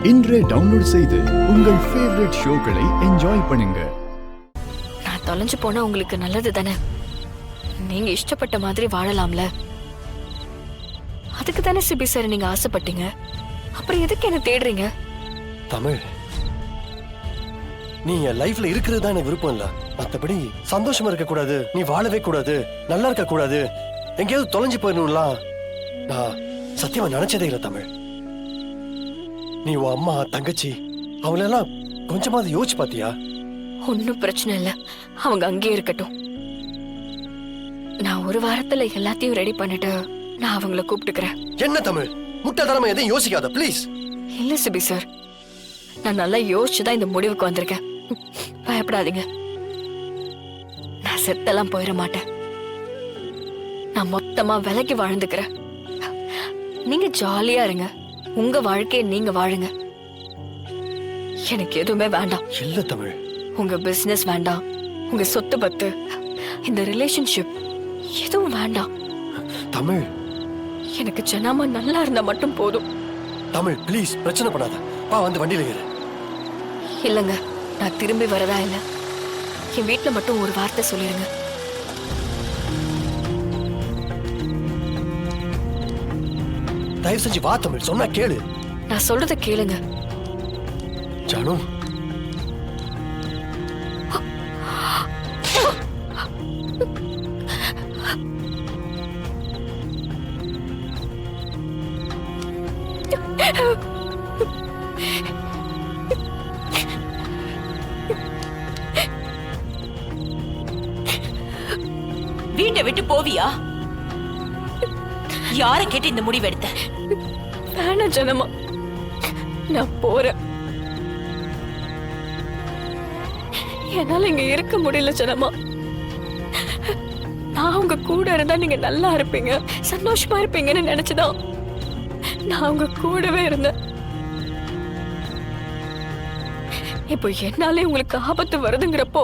இன்றே டவுன்லோட் செய்து உங்கள் ஃபேவரட் ஷோக்களை என்ஜாய் பண்ணுங்க. நான் தொலைஞ்சு போனா உங்களுக்கு நல்லது தானே. நீங்க இஷ்டப்பட்ட மாதிரி வாழலாம்ல. அதுக்கு தானே சிபி சார் நீங்க ஆசைப்பட்டீங்க. அப்புறம் எதுக்கு என்ன தேடுறீங்க? தமிழ், நீ என் லைஃப்ல இருக்கிறது தான் எனக்கு விருப்பம் இல்ல. மத்தபடி சந்தோஷமா இருக்க கூடாது, நீ வாழவே கூடாது, நல்லா இருக்க கூடாது, எங்கேயாவது தொலைஞ்சு போயிடணும்லாம் நான் சத்தியமா நினைச்சதே இல்ல. தமிழ், நீ உன் அம்மா தங்கச்சி அவங்களெல்லாம் கொஞ்சமாவது யோசிச்சு பாத்தியா? ஒன்னும் பிரச்சனை இல்ல, அவங்க அங்கேயே இருக்கட்டும். நான் ஒரு வாரத்துல எல்லாத்தையும் ரெடி பண்ணிட்டு நான் அவங்கள கூப்பிட்டுக்கிறேன். என்ன தமிழ், முட்டாள்தனமா எதையும் யோசிக்காத ப்ளீஸ். இல்ல சிபி சார், நான் நல்லா யோசிச்சுதான் இந்த முடிவுக்கு வந்திருக்கேன். பயப்படாதீங்க, நான் செத்தெல்லாம் போயிட மாட்டேன். நான் மொத்தமா விலைக்கு வாழ்ந்துக்கிறேன். நீங்க ஜாலியா இருங்க, உங்க வாழ்க்கையை நீங்க வாழுங்க. எனக்கு எதுவுமே வேண்டாம். இல்ல தமிழ், உங்க பிசினஸ் வேண்டாம், உங்க சொத்து பத்து, இந்த ரிலேஷன்ஷிப் எதுவும் வேண்டாம். தமிழ், எனக்கு ஜனாமா நல்லா இருந்தா மட்டும் போதும். தமிழ் ப்ளீஸ் பிரச்சனை பண்ணாத. வா வந்து வண்டியில ஏறு. இல்லங்க, நான் திரும்பி வரதா இல்ல. என் வீட்டுல மட்டும் ஒரு வார்த்தை சொல்லிருங்க. தயவு செஞ்சு வா தமிழ், சொன்னா கேளு. நான் சொல்றத கேளுங்க. ஜானு, வீட்டை விட்டு போவியா? யார கேட்டு இந்த முடிவு எடுத்த? வேணாம் ஜனமா, நான் போறேன். என்னால இங்க இருக்க முடியல ஜனமா. நான் உங்க கூட இருந்தா நீங்க நல்லா இருப்பீங்க, சந்தோஷமா இருப்பீங்கன்னு நினைச்சுதான் நான் உங்க கூடவே இருந்தேன். இப்போ என்னாலே உங்களுக்கு ஆபத்து வருதுங்கிறப்போ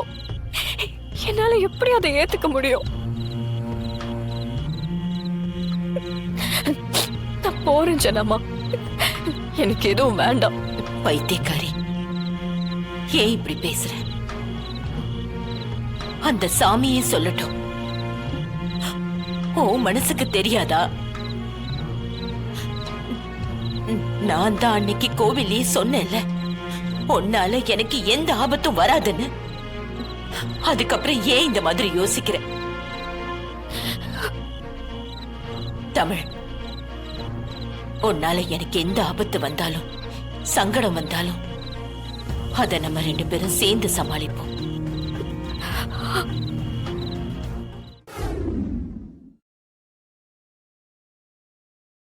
என்னால எப்படி அதை ஏத்துக்க முடியும்? நான் போறேன் ஜனமா, எனக்கு எதுவும் வேண்டாம். பைத்தியக்காரி, ஏன் இப்படி பேசுற? அந்த சாமியே சொல்லட்டும். ஓ மனசுக்கு தெரியாதா? நான் தான் அன்னைக்கு கோவிலே சொன்னேன்ல, உன்னால எனக்கு எந்த ஆபத்தும் வராதுன்னு. அதுக்கப்புறம் ஏன் இந்த மாதிரி யோசிக்கிற? தமிழ், உன்னால எனக்கு எந்த ஆபத்து வந்தாலும் சங்கடம் வந்தாலும் அத நம்ம ரெண்டு பேரும் சேர்ந்து சமாளிப்போம்.